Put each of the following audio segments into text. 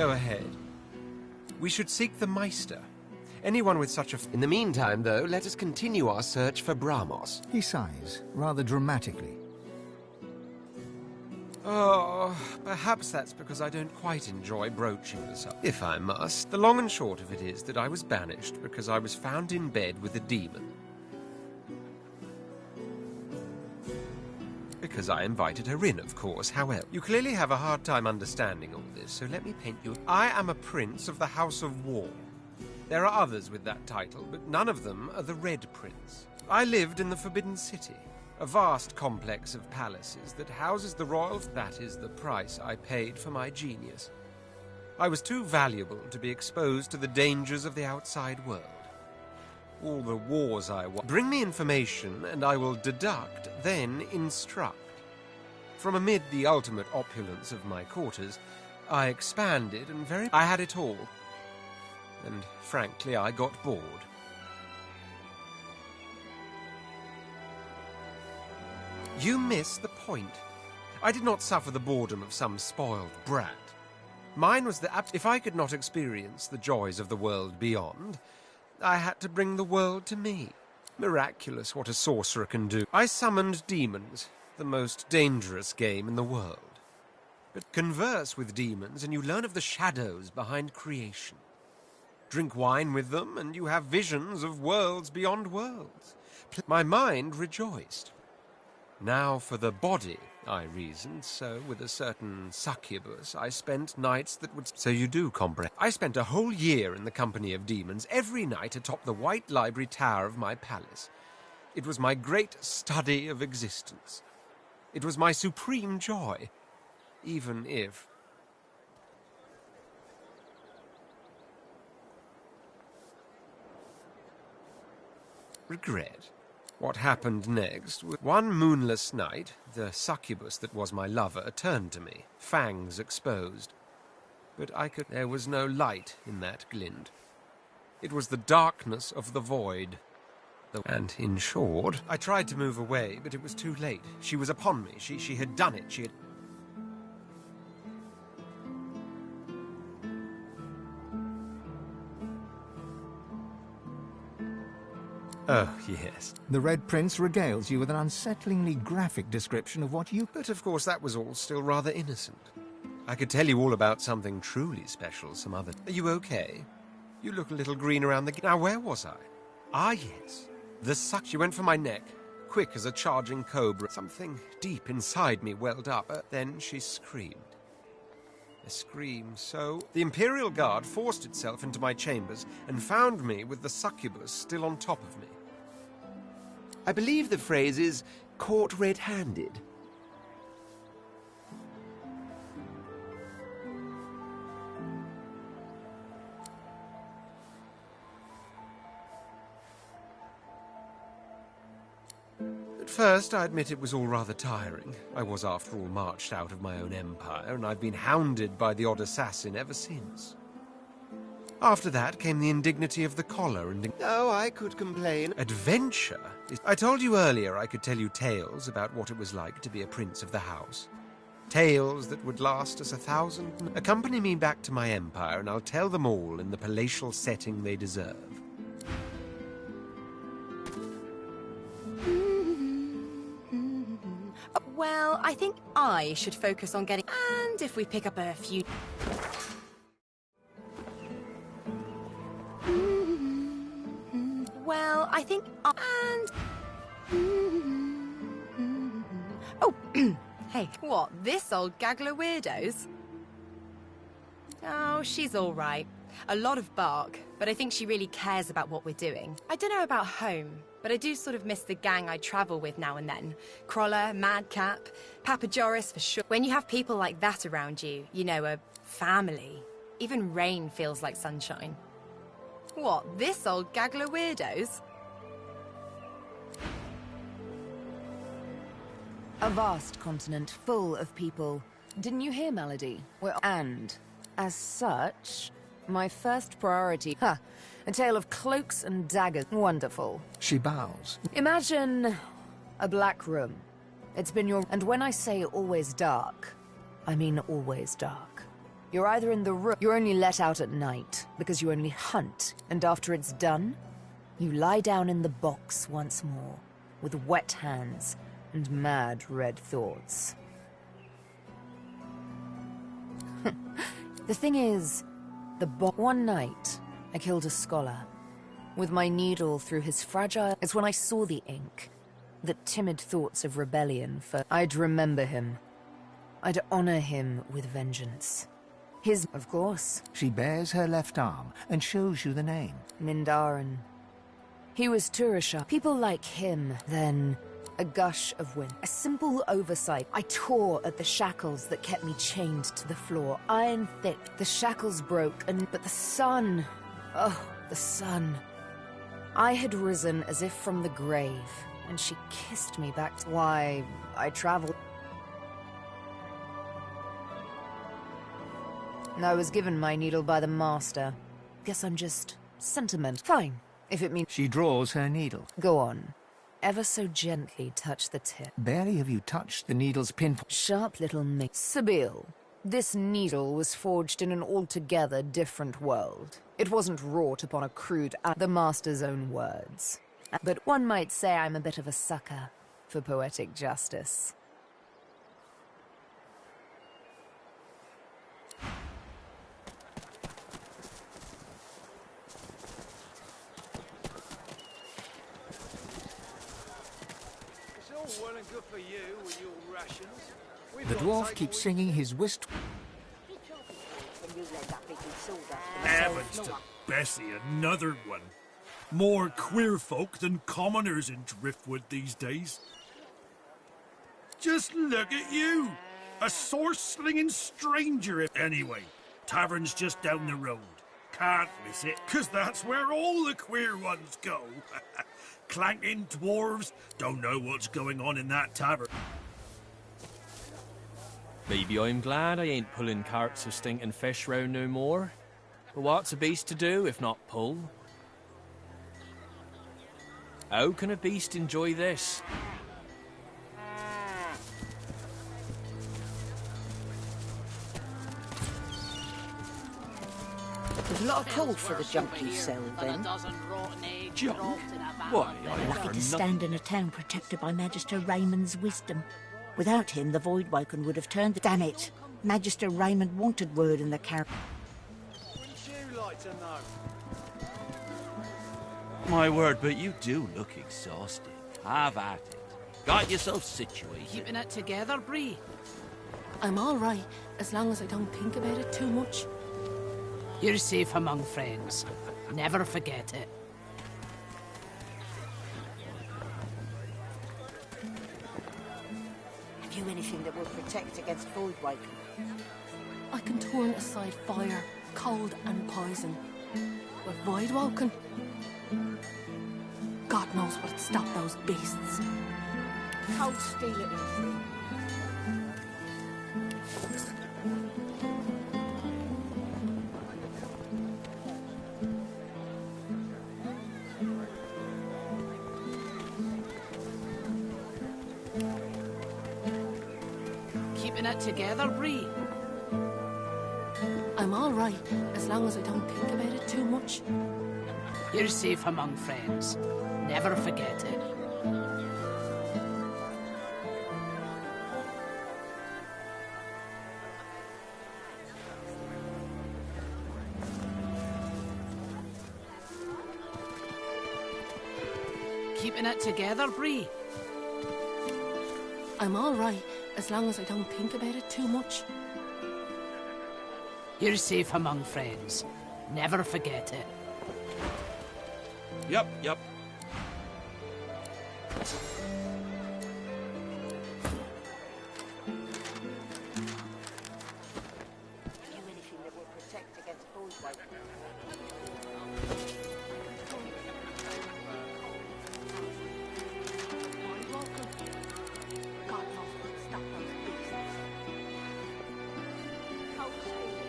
Go ahead. We should seek the Meister. Anyone with such a... In the meantime, though, let us continue our search for Brahmos. He sighs, rather dramatically. Oh, perhaps that's because I don't quite enjoy broaching the subject. If I must, the long and short of it is that I was banished because I was found in bed with a demon. Because I invited her in, of course. However, you clearly have a hard time understanding all this, so let me paint you. I am a prince of the House of War. There are others with that title, but none of them are the Red Prince. I lived in the Forbidden City, a vast complex of palaces that houses the royals. That is the price I paid for my genius. I was too valuable to be exposed to the dangers of the outside world. All the wars I won. Bring me information, and I will deduct, then instruct. From amid the ultimate opulence of my quarters, I expanded, and I had it all. And frankly, I got bored. You miss the point. I did not suffer the boredom of some spoiled brat. Mine was the if I could not experience the joys of the world beyond, I had to bring the world to me. Miraculous what a sorcerer can do. I summoned demons, the most dangerous game in the world. But converse with demons and you learn of the shadows behind creation. Drink wine with them and you have visions of worlds beyond worlds. My mind rejoiced. Now for the body, I reasoned, so with a certain succubus I spent nights that would... So you do comprehend. I spent a whole year in the company of demons, every night atop the white library tower of my palace. It was my great study of existence. It was my supreme joy, even if... Regret. What happened next was one moonless night, the succubus that was my lover turned to me, fangs exposed. But there was no light in that glint. It was the darkness of the void. And in short, I tried to move away, but it was too late. She was upon me. She had done it. She had... Oh, yes. The Red Prince regales you with an unsettlingly graphic description of what you... But of course that was all still rather innocent. I could tell you all about something truly special some other... Are you okay? You look a little green around the... Now, where was I? Ah, yes. The suck... She went for my neck, quick as a charging cobra. Something deep inside me welled up. Then she screamed. A scream so... The Imperial Guard forced itself into my chambers and found me with the succubus still on top of me. I believe the phrase is caught red-handed. At first, I admit it was all rather tiring. I was, after all, marched out of my own empire, and I've been hounded by the odd assassin ever since. After that came the indignity of the collar and... Oh, I could complain. Adventure? I told you earlier I could tell you tales about what it was like to be a prince of the house. Tales that would last us 1,000... Accompany me back to my empire, and I'll tell them all in the palatial setting they deserve. Well, I think I should focus on getting... And if we pick up a few... Well, I think... And... Oh, hey, what, this old gaggle of weirdos? Oh, she's all right. A lot of bark, but I think she really cares about what we're doing. I don't know about home, but I do sort of miss the gang I travel with now and then. Crawler, Madcap, Papa Joris for sure. When you have people like that around you, you know, a family, even rain feels like sunshine. What, this old gaggle of weirdos? A vast continent full of people. Didn't you hear, Melody? And, as such, my first priority... a tale of cloaks and daggers. Wonderful. She bows. Imagine a black room. It's been your... And when I say always dark, I mean always dark. You're either in the room. You're only let out at night, because you only hunt, and after it's done, you lie down in the box once more, with wet hands and mad red thoughts. The thing is, one night, I killed a scholar. With my needle through his fragile... It's when I saw the ink, that timid thoughts of rebellion I'd remember him. I'd honor him with vengeance. Of course. She bares her left arm and shows you the name. Mindarin. He was Turisha. People like him, then a gush of wind. A simple oversight. I tore at the shackles that kept me chained to the floor. Iron thick. The shackles broke, but the sun... Oh, the sun. I had risen as if from the grave, and she kissed me back to why I traveled. I was given my needle by the master. Guess I'm just sentiment. Fine, if it means... She draws her needle. Go on. Ever so gently touch the tip. Barely have you touched the needle's pinpoint. Sharp little mix. Sibyl, this needle was forged in an altogether different world. It wasn't wrought upon a crude... the master's own words. But one might say I'm a bit of a sucker for poetic justice. Well and good for you with your rations. The dwarf keeps singing his Heavens to Bessie, another one. More queer folk than commoners in Driftwood these days. Just look at you! A sword-slinging stranger. Anyway, tavern's just down the road. Can't miss it, 'cause that's where all the queer ones go. Clanking dwarves, don't know what's going on in that tavern. Maybe I'm glad I ain't pulling carts of stinking fish round no more. But what's a beast to do if not pull? How can a beast enjoy this? There's a lot of call for the junk you sell, then. Junk? Why, Lucky to stand in a town protected by Magister Raymond's wisdom. Without him, the Voidwoken would have turned... Damn it! Magister Raymond wanted word in the carriage. Wouldn't you like to know? My word, but you do look exhausted. Have at it. Got yourself situated. Keeping it together, Bree. I'm all right, as long as I don't think about it too much. You're safe among friends. Never forget it. Have you anything that will protect against Voidwoken? I can turn aside fire, cold and poison. But Voidwoken? God knows what'd stop those beasts. Cold steel it is. Keeping it together, Bree. I'm all right, as long as I don't think about it too much. You're safe among friends. Never forget it. Keeping it together, Bree. I'm all right, as long as I don't think about it too much. You're safe among friends. Never forget it. Yep. Have you anything that will protect against Voidwoken? God knows what'd stop those beasts. Cold steel.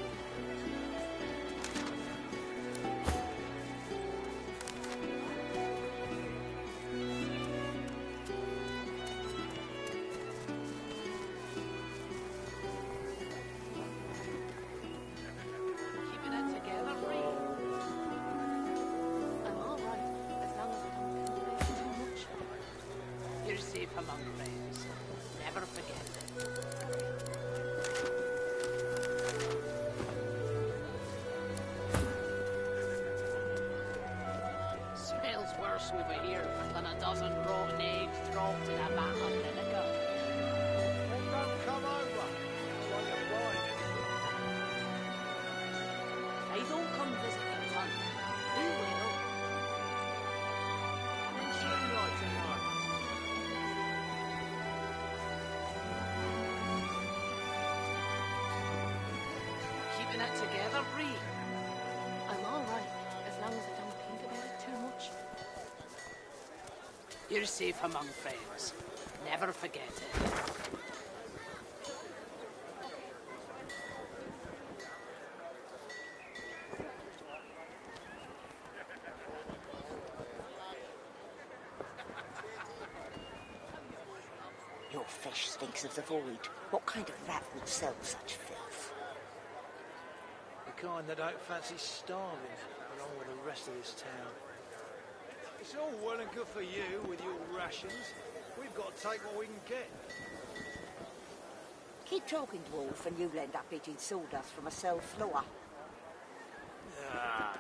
safe among friends. Never forget it. Smells worse over here than a dozen rotten eggs dropped in a vat of vinegar. Then don't come over while you're buying anything. I don't come visiting Ton. You will. Wouldn't seem like tonight. Keeping it together, Bree? I'm all right, as long as I don't think about it too much. You're safe among friends. Never forget it. Your fish stinks of the void. What kind of rat would sell such filth? The kind that don't fancy starving along with the rest of this town. It's all well and good for you with your rations. We've got to take what we can get. Keep talking, dwarf, and you'll end up eating sawdust from a cell floor. Ah.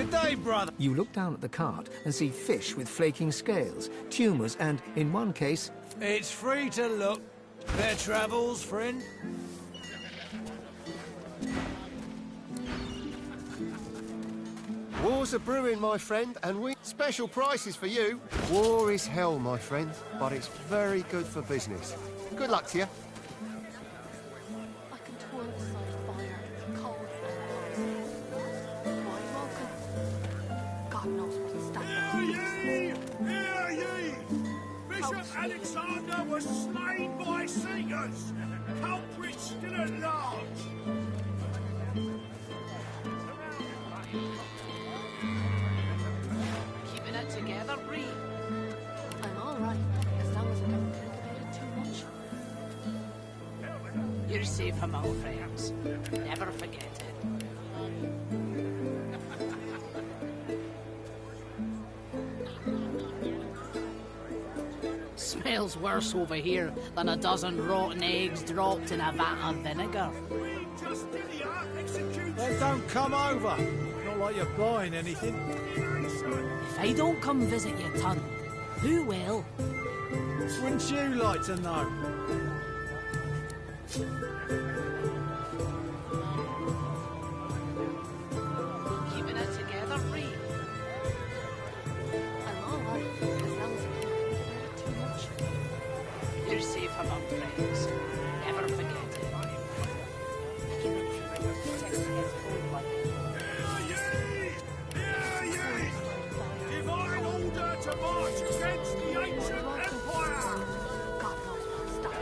Good day, brother. You look down at the cart and see fish with flaking scales, tumours, and, in one case... It's free to look. Fair travels, friend. War's a brewing, my friend, and we... Special prices for you. War is hell, my friend, but it's very good for business. Good luck to you. I can twirl beside a fire, cold and warm. Welcome. God knows what the stuff Hear ye! Bishop Alexander was slain by singers. Culprits still at large. Keeping it together, Bree. I'm all right, as long as I don't think about it too much. You're safe among friends. Never forget it. Smells worse over here than a dozen rotten eggs dropped in a vat of vinegar. Then don't come over. Not like you're buying anything. If I don't come visit your ton, who will? Wouldn't you like to know? Keeping it together, Bree. I'm all right, as long as I don't think about it too much. You're safe among friends. Never forget it. Divine order to march against the ancient empire! God knows what stuff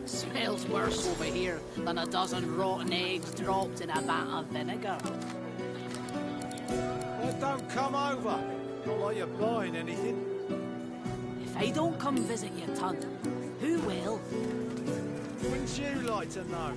Smells worse over here than a dozen rotten eggs dropped in a vat of vinegar. Then don't come over. Not like you're buying anything. If I don't come visit your ton, who will? Wouldn't you like to know?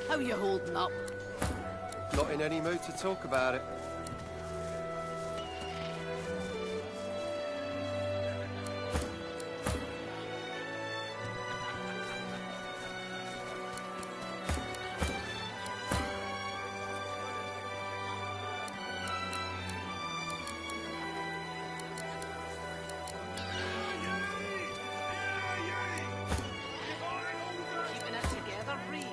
How you holding up? Not in any mood to talk about it. Keeping it together, Bree.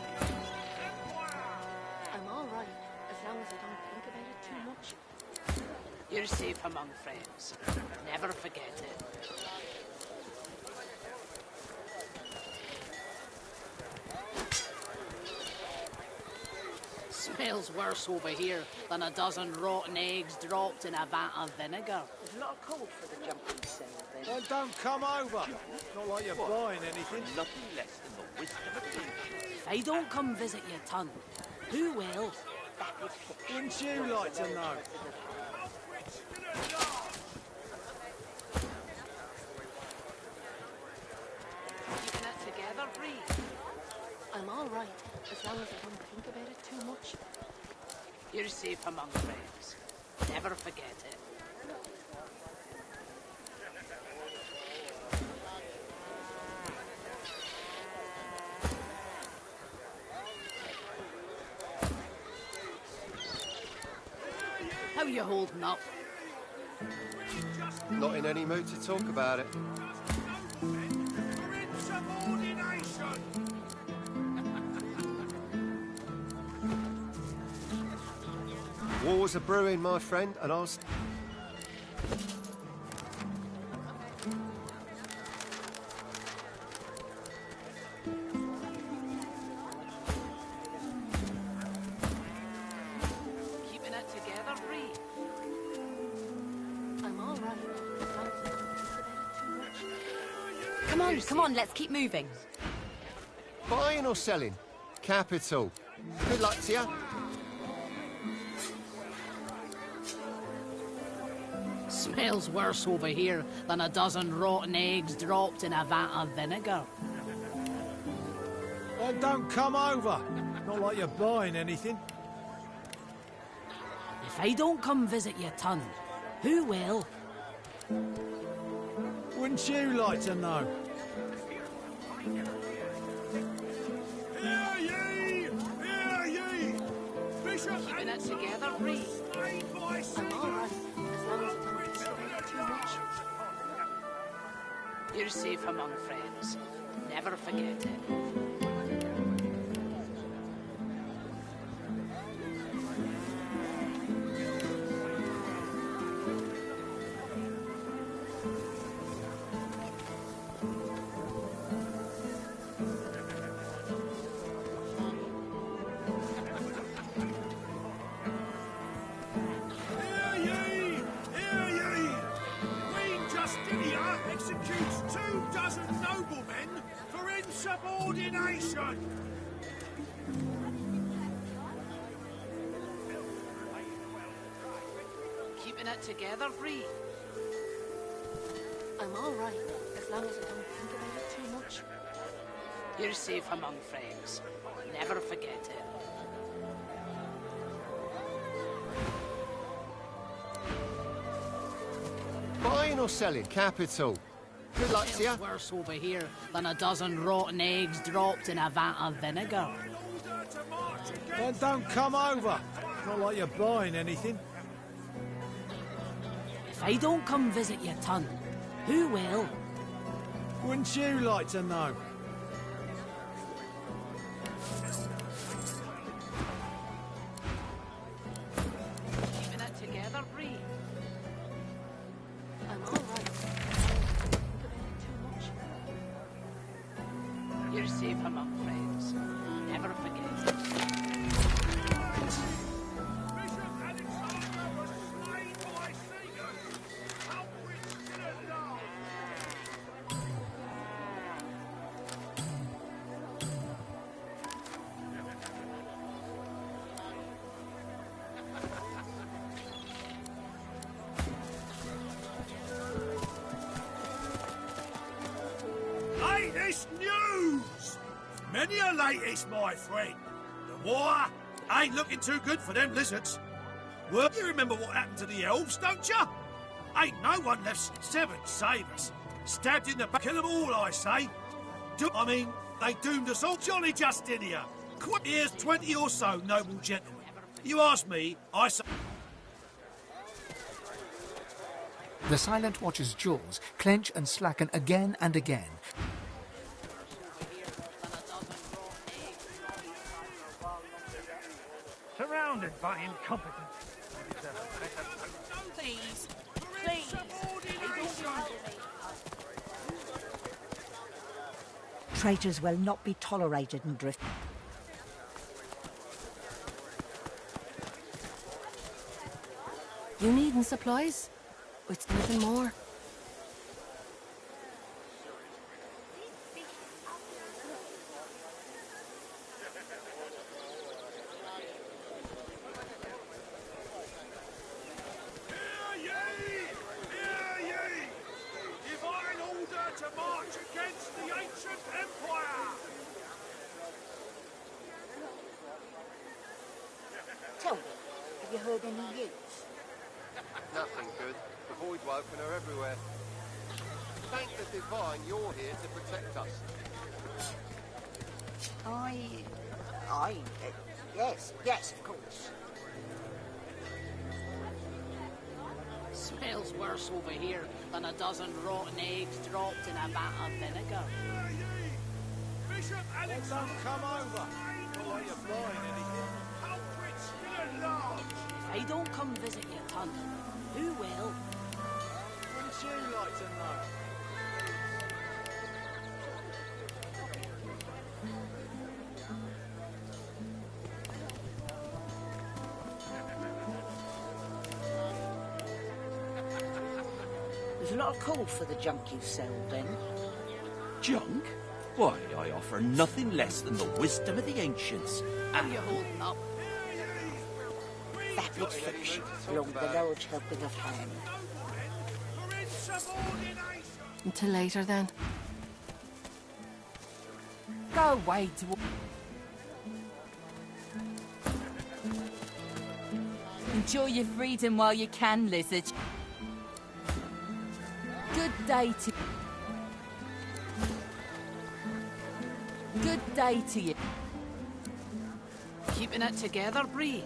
I'm all right, as long as I don't think about it too much. You're safe among friends. Never forget it. Smells worse over here than a dozen rotten eggs dropped in a vat of vinegar. There's not a call for the jumping sale, then. Then don't come over. Not like you're buying anything. Nothing less than the wisdom of kings. If I don't come visit your ton, who will? Wouldn't you like to know? Keeping it together, Bree. I'm all right, as long as I don't think about it too much. You're safe among friends. Never forget it. How you holding up? Not in any mood to talk about it. War's a brewing, my friend, and I'll... Come on, let's keep moving. Buying or selling? Capital. Good luck to you. Smells worse over here than a dozen rotten eggs dropped in a vat of vinegar. Well, don't come over. Not like you're buying anything. If I don't come visit your ton, who will? Wouldn't you like to know? Hear ye! Hear ye! Bishop Keeping it together, Reed. I'm all right, as long as I don't think about it too much. You're safe among friends. Never forget it. Executes 24 noblemen for insubordination. Keeping it together, Reed. I'm all right, as long as I don't think about it too much. You're safe among friends. Never forget it. Buying or selling? Capital. Good luck to you. It's worse over here than a dozen rotten eggs dropped in a vat of vinegar. Well, don't come over. Not like you're buying anything. If I don't come visit your ton, who will? Wouldn't you like to know? Keeping it together, Reed. I'm all right, as long as I don't think about it too much. You're safe among friends. Never forget it. Latest news! Many a latest, my friend. The war ain't looking too good for them lizards. Well, you remember what happened to the elves, don't you? Ain't no one left 7 savers. Stabbed in the back. Kill them all, I say. They doomed us all. Jolly Justinia. Here's 20 or so noble gentlemen. You ask me, I say... The Silent Watcher's jaws clench and slacken again and again. Surrounded by incompetence. Please, please. Traitors will not be tolerated in Drift. You needing supplies? It's nothing more. Divine order to march against the ancient empire! Tell me, have you heard any news? Nothing good. The void woken are everywhere. Thank the Divine you're here to protect us. Yes, of course. Smells worse over here than a dozen rotten eggs dropped in a vat of vinegar. Bishop Alex, Don't come over. Not like you're buying anything. culprits still at large! If I don't come visit your ton, who will? Wouldn't you like to know? There's a lot of call for the junk you sell, then. Junk? Why, I offer nothing less than the wisdom of the ancients. How you holding up? Vapid fiction, along with the large helping of ham. Until later, then. Go away to... Enjoy your freedom while you can, lizard. Good day to... Good day to you. Keeping it together, Bree?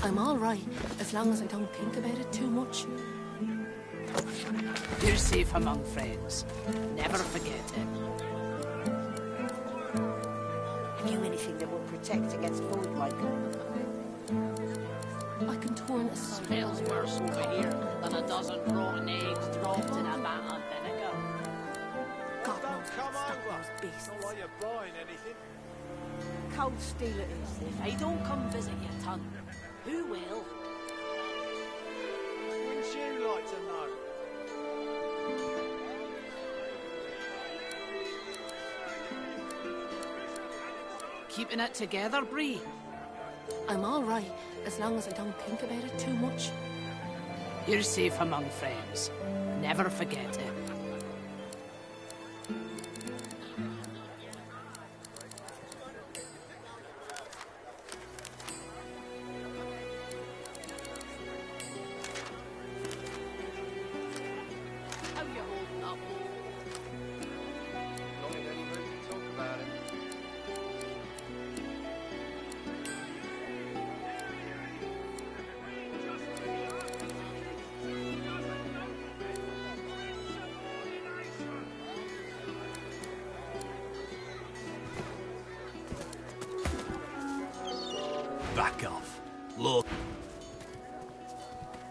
I'm all right, as long as I don't think about it too much. You're safe among friends. Never forget it. Have you anything that will protect against void waking? I can turn aside. Smells worse over here than a dozen rotten eggs dropped in a vat of vinegar. God knows Come stop over. those beasts. Not like you're buying anything. Cold steel it is, then. If I don't come visit your ton, who will? Wouldn't you like to know? Keeping it together, Bree? I'm all right, as long as I don't think about it too much. You're safe among friends. Never forget it. How you holding up? Not in any mood to talk about it. Back off. Look.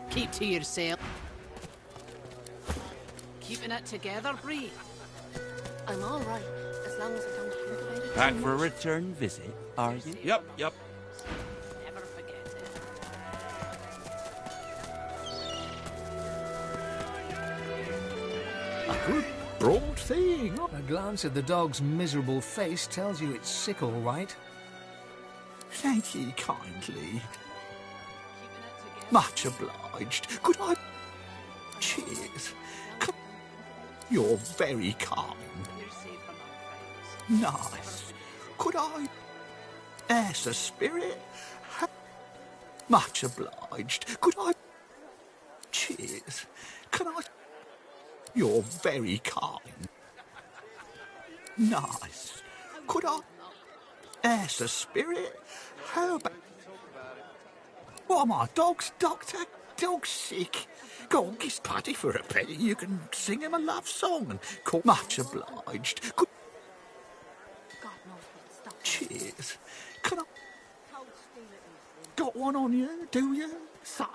Keep to yourself. Keeping it together, Bree? I'm all right, as long as I don't think about it Back too for a much. return visit, are you? Yep. Never forget it. A good broad thing. A glance at the dog's miserable face tells you it's sick, all right. Thank ye kindly. Much obliged. Could I... Cheers. You're very kind. Nice. Could I... As a spirit? Much obliged. Could I... Cheers. Can I... You're very kind. Nice. Could I... As a spirit? How about... What, my dog's doctor? Dog's sick. Go on, kiss Paddy for a penny. You can sing him a love song and call... Much obliged. Could... Cheers. Can I... Got one on you, do you, sire?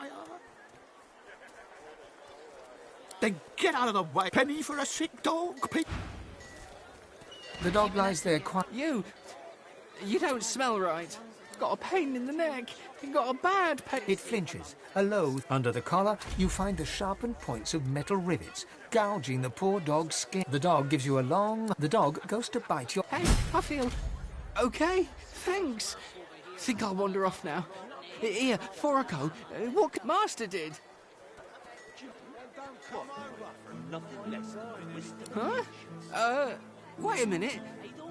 Then get out of the way. Penny for a sick dog, The dog lies there quiet. You don't smell right. Got a pain in the neck. You got a bad pain. It flinches. A loathe. Under the collar, you find the sharpened points of metal rivets, gouging the poor dog's skin. The dog gives you a long... The dog goes to bite your... Hey, I feel okay. Thanks. Think I'll wander off now. Here, before I go, what Master did. Huh? Wait a minute.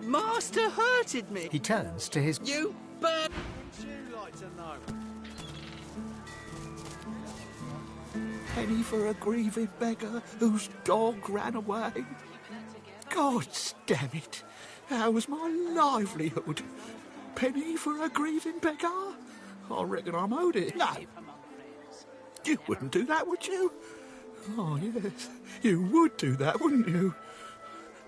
Master hurted me. He turns to his... You bad... Wouldn't you like to know? Penny for a grieving beggar whose dog ran away. God damn it. That was my livelihood. Penny for a grieving beggar? I reckon I'm owed it. No. You wouldn't do that, would you? Oh, yes. You would do that, wouldn't you?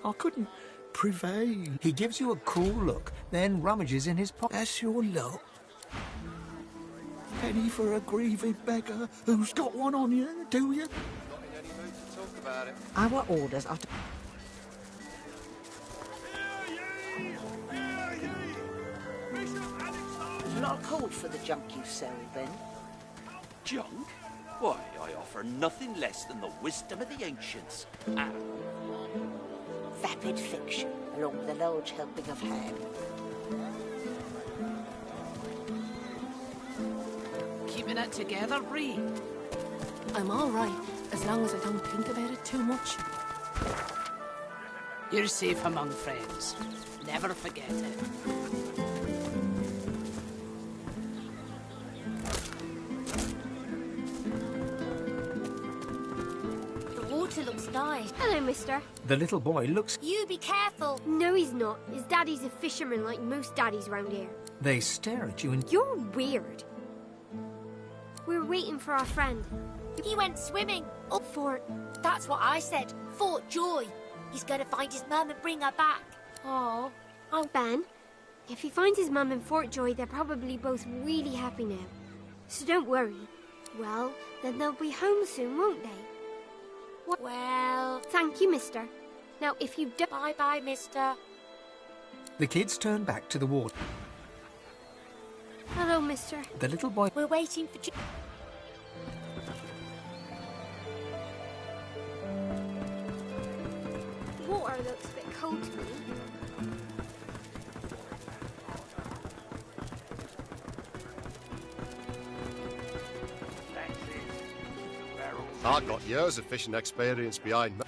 I couldn't prevail. He gives you a cool look, then rummages in his pocket. That's your luck. Penny for a grieving beggar who's got one on you, do you? Not in any mood to talk about it. Our orders are to... There's a lot of call for the junk you sell, then. Junk? Why, I offer nothing less than the wisdom of the ancients. And Vapid fiction, along with a large helping of ham. Keeping it together, Bree? I'm all right, as long as I don't think about it too much. You're safe among friends. Never forget it. The water looks nice. Hello, mister. The little boy looks. You be careful. No, he's not. His daddy's a fisherman like most daddies round here. They stare at you and. You're weird. We're waiting for our friend. He went swimming. Up Fort. That's what I said. Fort Joy. He's gonna find his mum and bring her back. Oh, Ben, if he finds his mum in Fort Joy, they're probably both really happy now. So don't worry. Well, then they'll be home soon, won't they? What? Well... Thank you, mister. Now, if you don't... Bye-bye, mister. The kids turn back to the water. Hello, mister. The little boy. We're waiting for... The water looks a bit cold to me. I've got years of fishing experience behind me.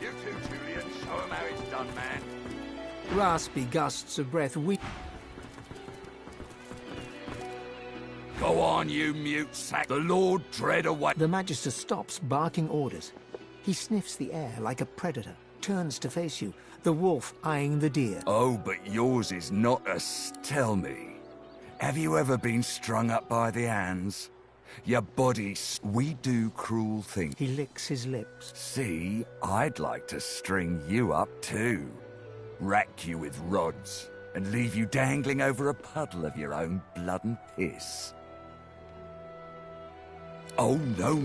You too, Julian. Show 'em how it's done, man. Raspy gusts of breath. Go on, you mute sack. The Lord dread away. The Magister stops, barking orders. He sniffs the air like a predator, turns to face you, the wolf eyeing the deer. Oh, but yours is not a... Tell me, have you ever been strung up by the hands? Your body... We do cruel things. He licks his lips. See, I'd like to string you up too. Rack you with rods and leave you dangling over a puddle of your own blood and piss. Oh, no,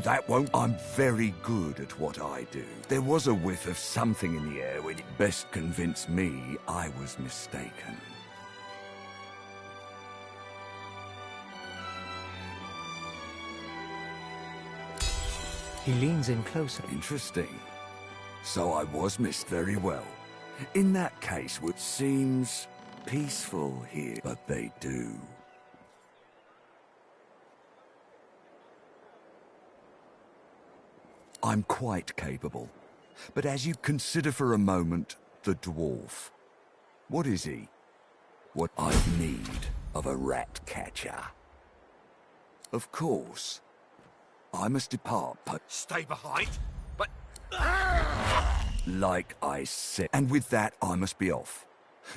that won't. I'm very good at what I do. There was a whiff of something in the air when it best convinced me I was mistaken. He leans in closer. Interesting. So I was missed very well. In that case, what seems peaceful here, but they do. I'm quite capable. But as you consider for a moment the dwarf, what is he? What I need of a rat catcher. Of course, I must depart, but... Stay behind, but... Like I said. And with that, I must be off.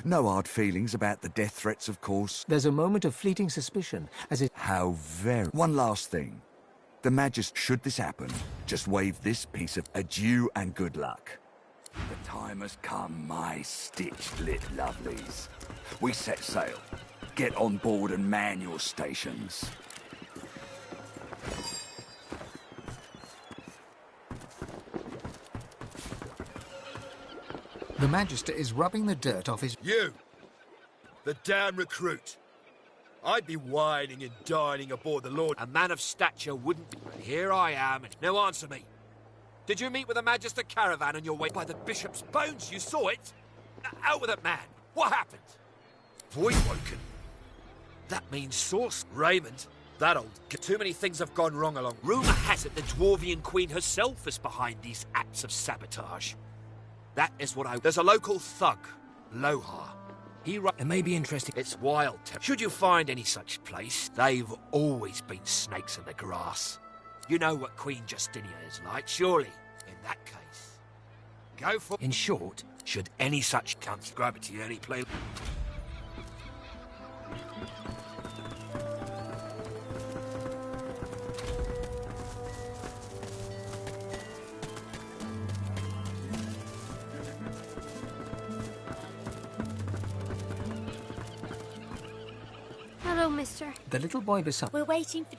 No hard feelings about the death threats, of course. There's a moment of fleeting suspicion as it... How very... One last thing. The Magister, should this happen, just wave this piece of adieu and good luck. The time has come, my stitched-lit lovelies. We set sail. Get on board and man your stations. The Magister is rubbing the dirt off his... You! The damn recruit! I'd be whining and dining aboard the Lord. A man of stature wouldn't be... Here I am. Now answer me. Did you meet with the Magister caravan on your way by the Bishop's bones? You saw it? Out with it, man. What happened? Voidwoken? That means source. Raymond, that old... Too many things have gone wrong along... Rumour has it the Dwarvian Queen herself is behind these acts of sabotage. That is what I... There's a local thug, Lohar. It may be interesting. It's wild. Should you find any such place, they've always been snakes in the grass. You know what Queen Justinia is like, surely. In that case, go for... In short, should any such cunts grab it to you any place... Hello, mister. The little boy beside... We're waiting for...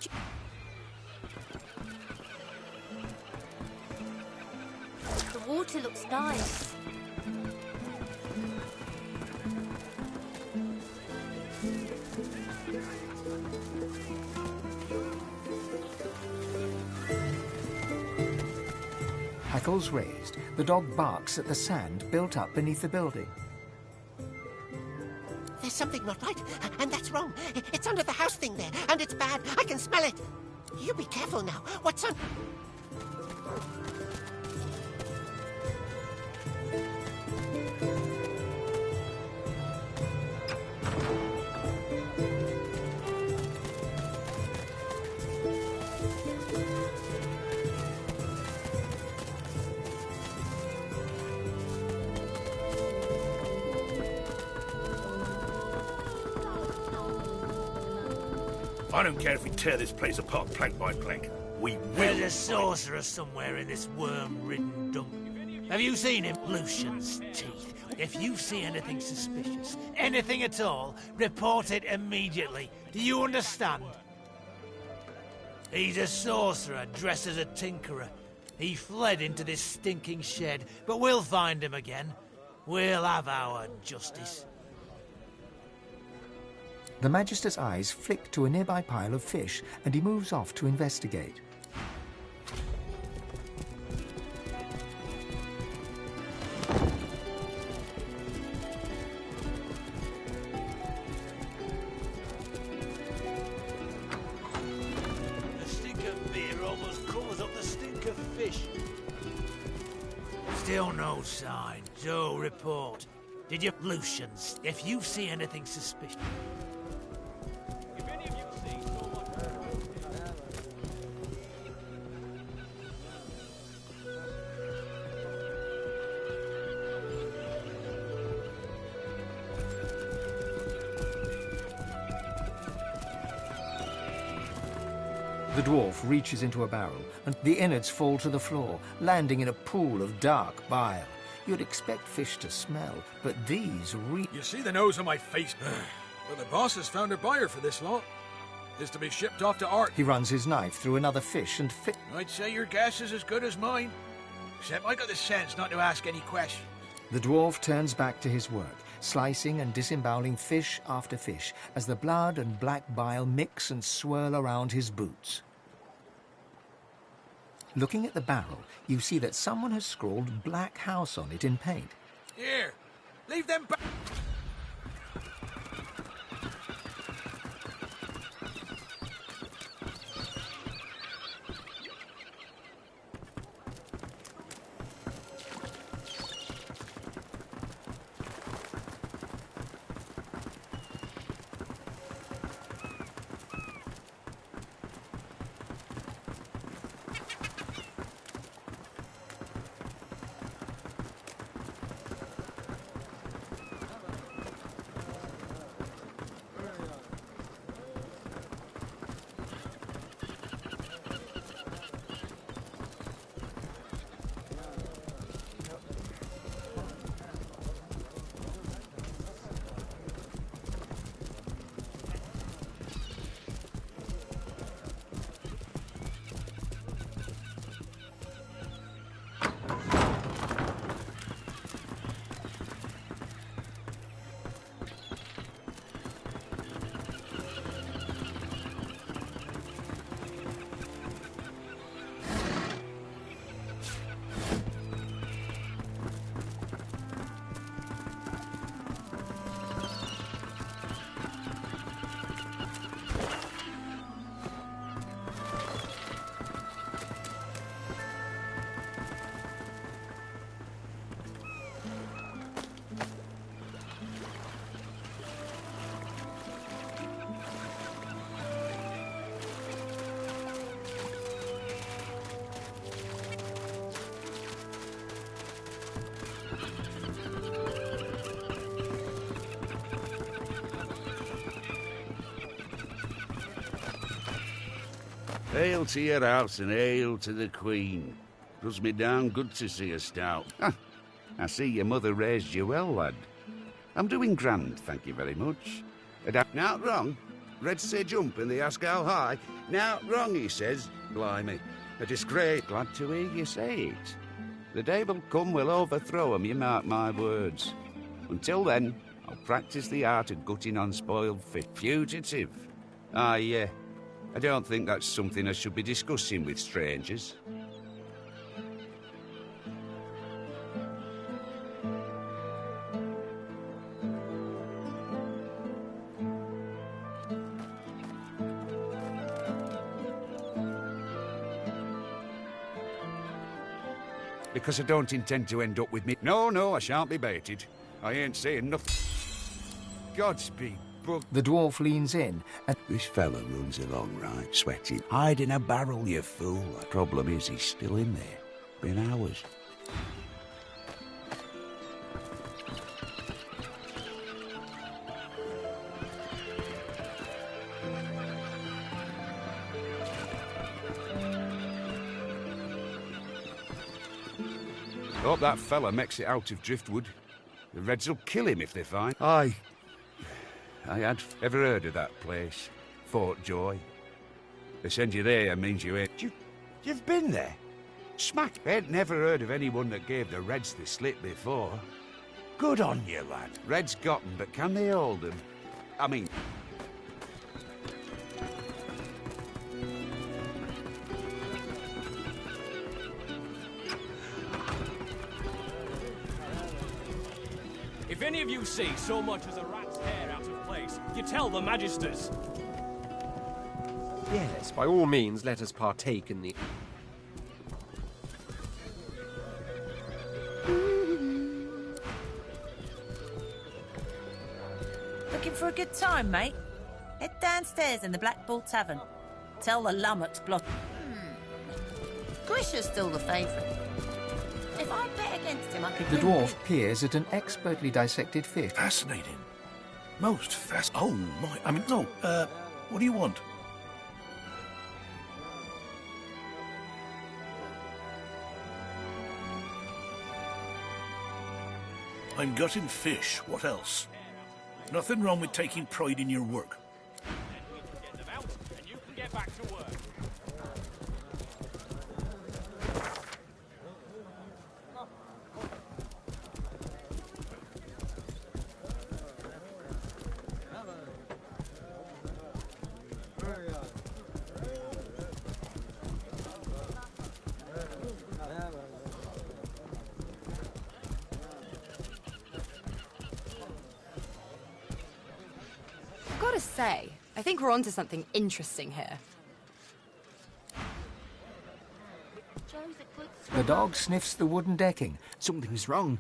The water looks nice. Hackles raised, the dog barks at the sand built up beneath the building. There's something not right, and that's wrong. It's under the house thing there, and it's bad. I can smell it. You be careful now. What's on... I don't care if we tear this place apart plank by plank. We will. There's a sorcerer somewhere in this worm-ridden dump. Have you seen him? Lucian's teeth. If you see anything suspicious, anything at all, report it immediately. Do you understand? He's a sorcerer dressed as a tinkerer. He fled into this stinking shed, but we'll find him again. We'll have our justice. The Magister's eyes flick to a nearby pile of fish, and he moves off to investigate. The stink of beer almost covers up the stink of fish. Still no sign. Joe, report. Did you... Lucians, if you see anything suspicious... The dwarf reaches into a barrel, and the innards fall to the floor, landing in a pool of dark bile. You'd expect fish to smell, but these You see the nose on my face? Well, the boss has found a buyer for this lot. Is to be shipped off to Art. He runs his knife through another fish and I'd say your guess is as good as mine. Except I got the sense not to ask any questions. The dwarf turns back to his work, slicing and disemboweling fish after fish, as the blood and black bile mix and swirl around his boots. Looking at the barrel, you see that someone has scrawled Black House on it in paint. Here, leave them back. Hail to your house and hail to the Queen. Does me down good to see you stout. I see your mother raised you well, lad. I'm doing grand, thank you very much. Not wrong. Red say jump and they ask how high. Not wrong, he says. Blimey. A disgrace. Glad to hear you say it. The day will come we'll overthrow 'em, you mark my words. Until then, I'll practice the art of gutting unspoiled fish. Fugitive. Yeah. I don't think that's something I should be discussing with strangers. because I don't intend to end up with me. No, I shan't be baited. I ain't saying nothing. Godspeed, but... The dwarf leans in and... This fella runs along right, sweating. Hide in a barrel, you fool. The problem is he's still in there. Been hours. Hope that fella makes it out of Driftwood. The Reds will kill him if they find. I had ever heard of that place, Fort Joy. They send you there means you ain't. You've been there? Smack. Ain't never heard of anyone that gave the Reds the slip before. Good on you, lad. Reds got 'em, but can they hold 'em? I mean... If any of you see so much as a rat's hair out of place, you tell the Magisters. Yes, by all means, let us partake in the... Looking for a good time, mate? Head downstairs in the Black Bull Tavern. Tell the lummox block... Grisha's still the favourite. If I bet against him, I could... The dwarf peers at an expertly dissected fish. Fascinating. Most fascinating. Oh, my... I mean, no, what do you want? I'm gutting fish. What else? Nothing wrong with taking pride in your work. Then we can get them out, and you can get back to work. I've got to say, I think we're onto something interesting here. The dog sniffs the wooden decking. Something's wrong.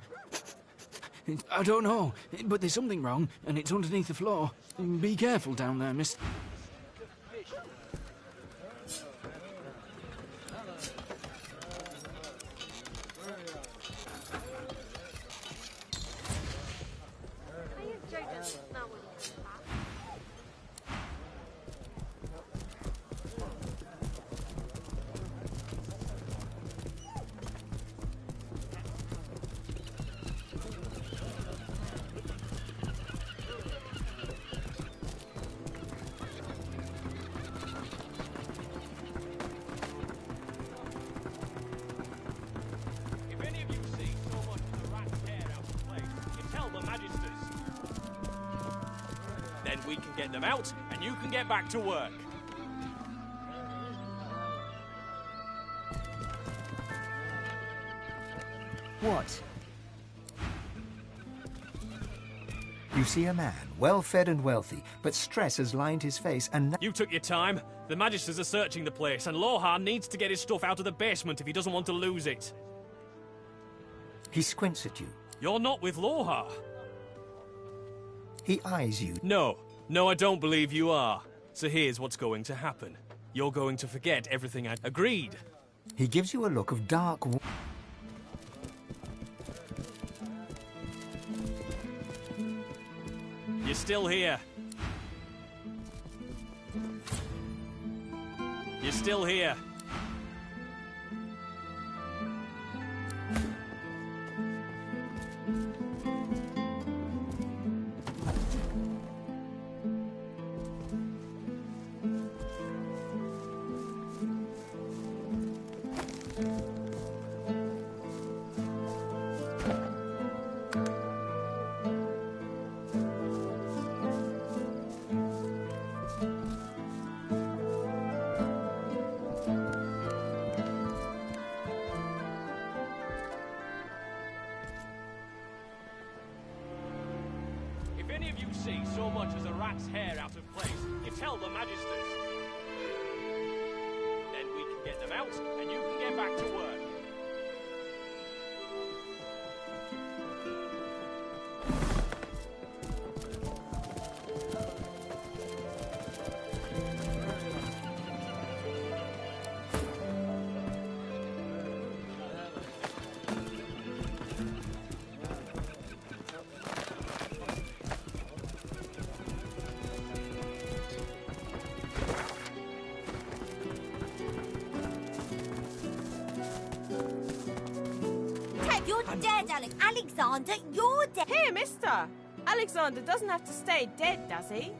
I don't know, but there's something wrong, and it's underneath the floor. Be careful down there, miss. Then we can get them out, and you can get back to work. What? You see a man, well-fed and wealthy, but stress has lined his face and... You took your time. The Magisters are searching the place, and Lohar needs to get his stuff out of the basement if he doesn't want to lose it. He squints at you. You're not with Lohar. He eyes you. No, I don't believe you are. So here's what's going to happen. You're going to forget everything I agreed. He gives you a look of dark... You're still here. You're still here. If any of you see so much as a rat's hair out of place, you tell the Magisters. Then we can get them out, and you can get back to work. You're dead, Alexander, you're dead. Here, mister. Alexander doesn't have to stay dead, does he?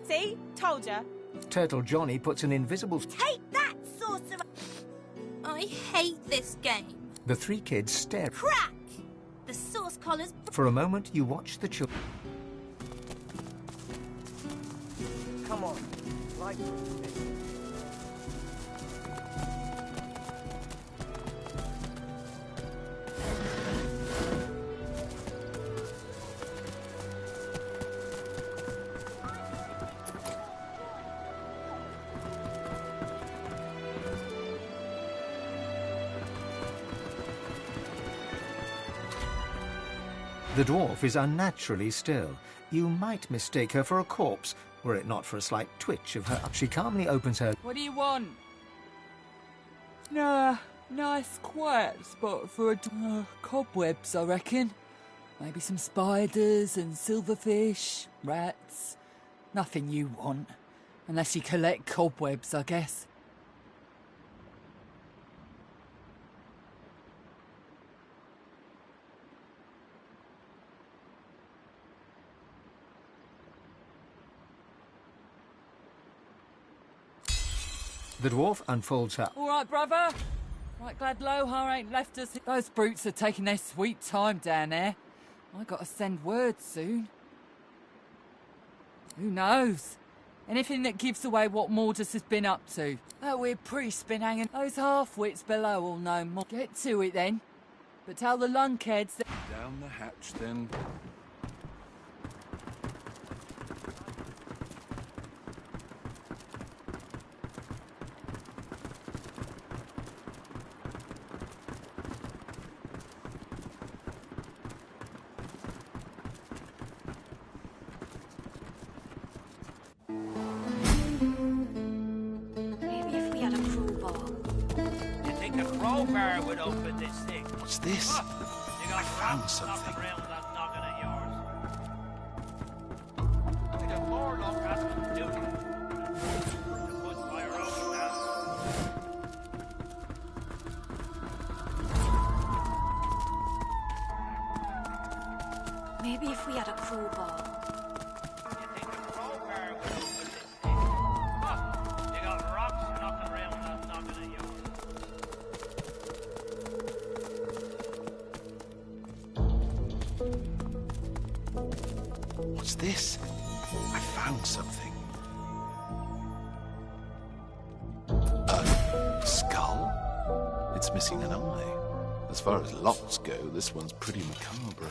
See? Told ya. Turtle Johnny puts an invisible... Take that, sorcerer! I hate this game. The three kids stare. Crack! The source collar's... For a moment, you watch the children. Come on, like... The dwarf is unnaturally still. You might mistake her for a corpse, were it not for a slight twitch of her. She calmly opens her... What do you want? Nah, nice quiet spot for a... cobwebs, I reckon. Maybe some spiders and silverfish, rats. Nothing you want. Unless you collect cobwebs, I guess. The dwarf unfolds her... All right, brother. Right glad Lohar ain't left us. Those brutes are taking their sweet time down there. I gotta send word soon. Who knows? Anything that gives away what Mordus has been up to. That weird priest's been hanging. Those half-wits below will know more. Get to it then. But tell the lunkheads that... Down the hatch then. Crowbar would open this thing. What's this? You got found something. knocking around that noggin of yours. We'd have more luck asking to do it. Put by your own hand. Maybe if we had a crowbar. You think a crowbar would open this thing? You got rocks knocking around that noggin of yours. What's this? I found something. A skull? It's missing an eye. As far as locks go, this one's pretty macabre.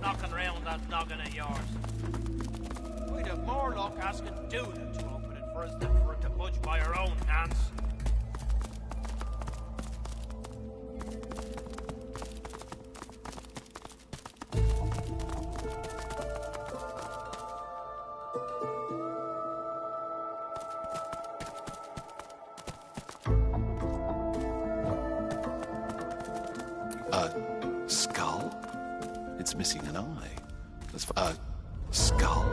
Knocking around that noggin of yours. We'd have more luck asking Duna to open it for us than for it to budge by our own hands. A skull? It's missing an eye. As far skull.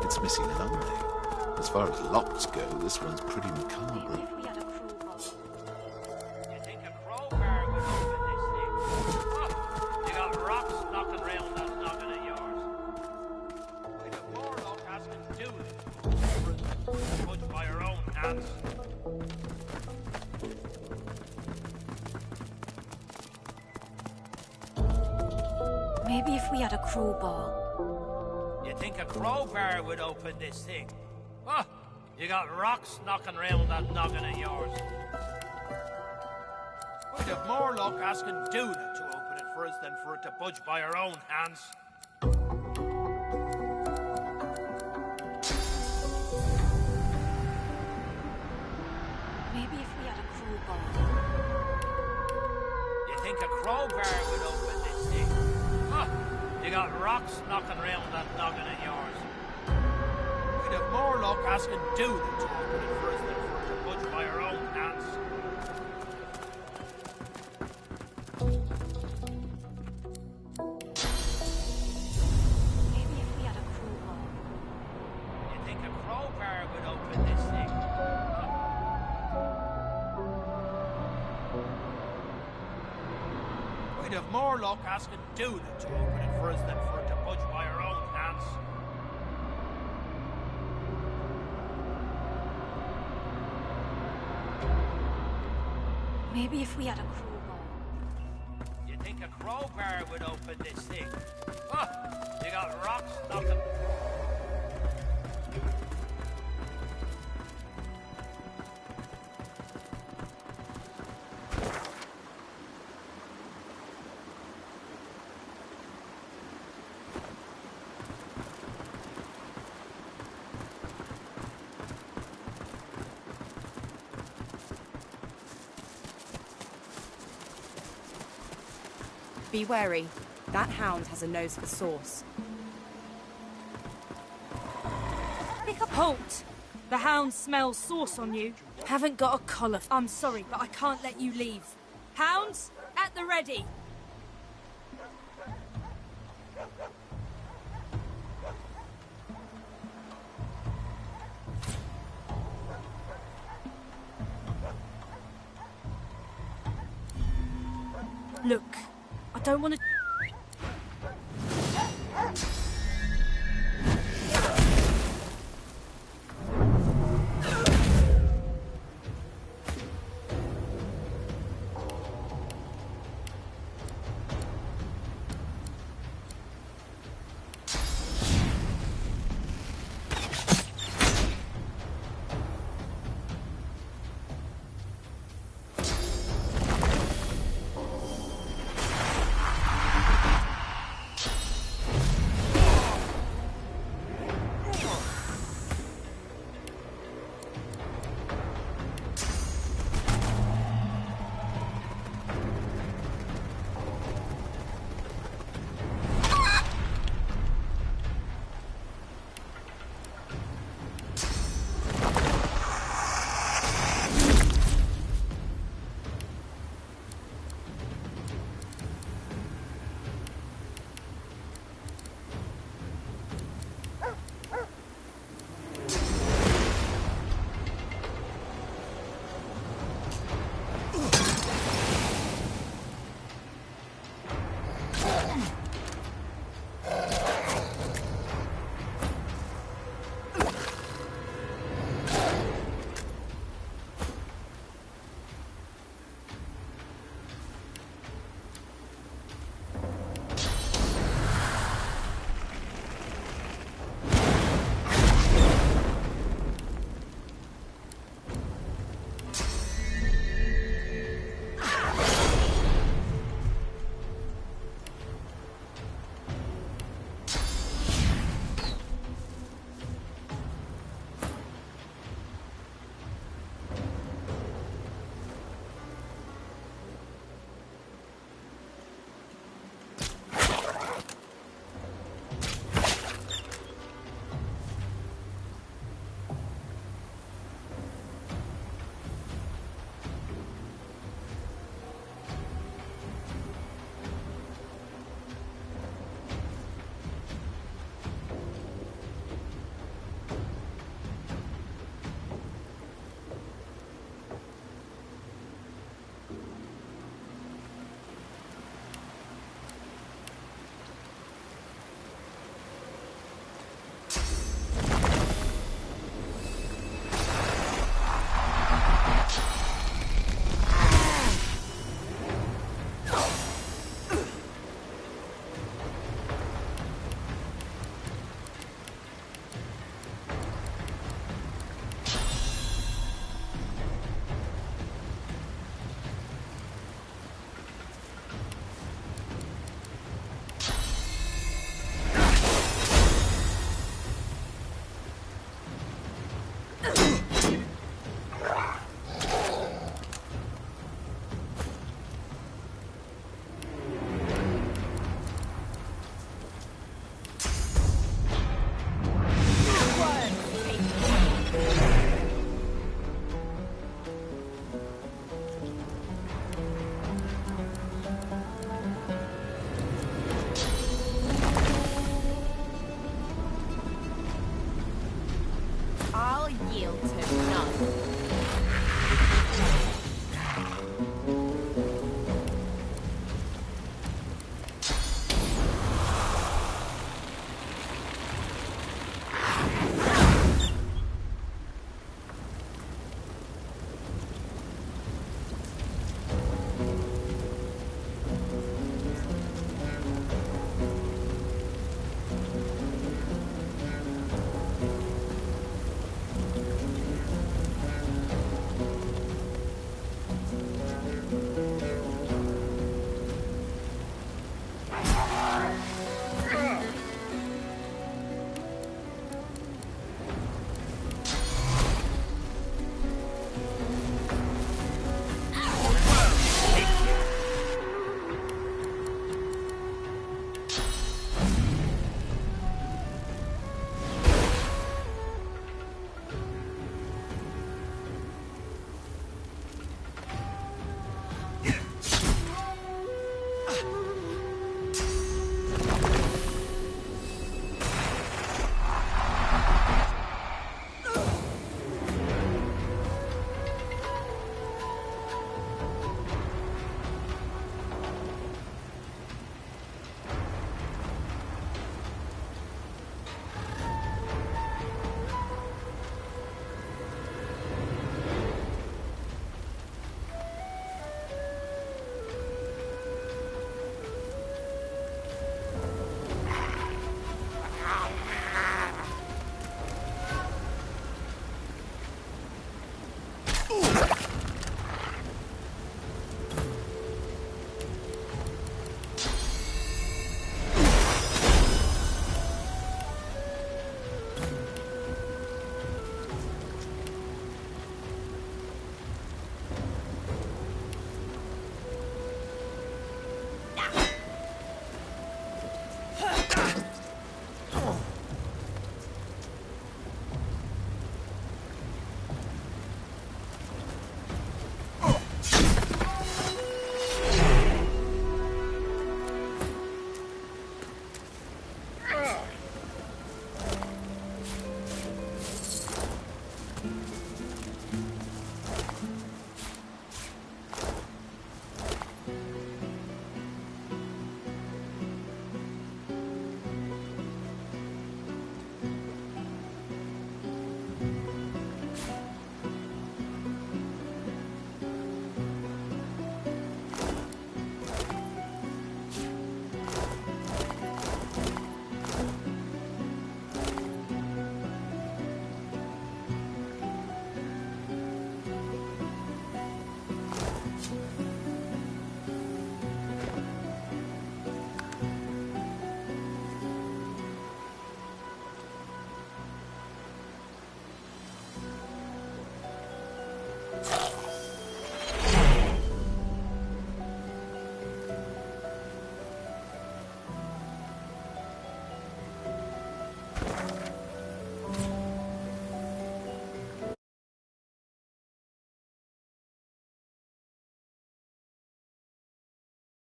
It's missing an eye. As far as locks go, this one's pretty macabre. You think a crowbar would open this thing? You got rocks knocking around that noggin of yours. We'd have more luck asking Duna to budge by our own hands. Maybe if we had a crowbar. You think a crowbar would open this thing? You got rocks knocking around that noggin of yours. We'd have more luck asking Duna to open it for us than for it to budge by our own hands. Maybe if we had a crowbar. You think a crowbar would open this thing? You got rocks knocking around that noggin of yours. We'd have more luck asking do the to open it for us than for it to budge by our own hands. Maybe if we had a crowbar. You think a crowbar would open this thing? We'd have more luck asking Duda to open it for us than for it to budge by our own hands. Maybe if we had a crowbar. You think a crowbar would open this thing? Huh, you got rocks knocking. Be wary. That hound has a nose for sauce. Pick up. Halt! The hound smells sauce on you. Haven't got a collar. I'm sorry, but I can't let you leave. Hounds, at the ready. Look, I don't want to...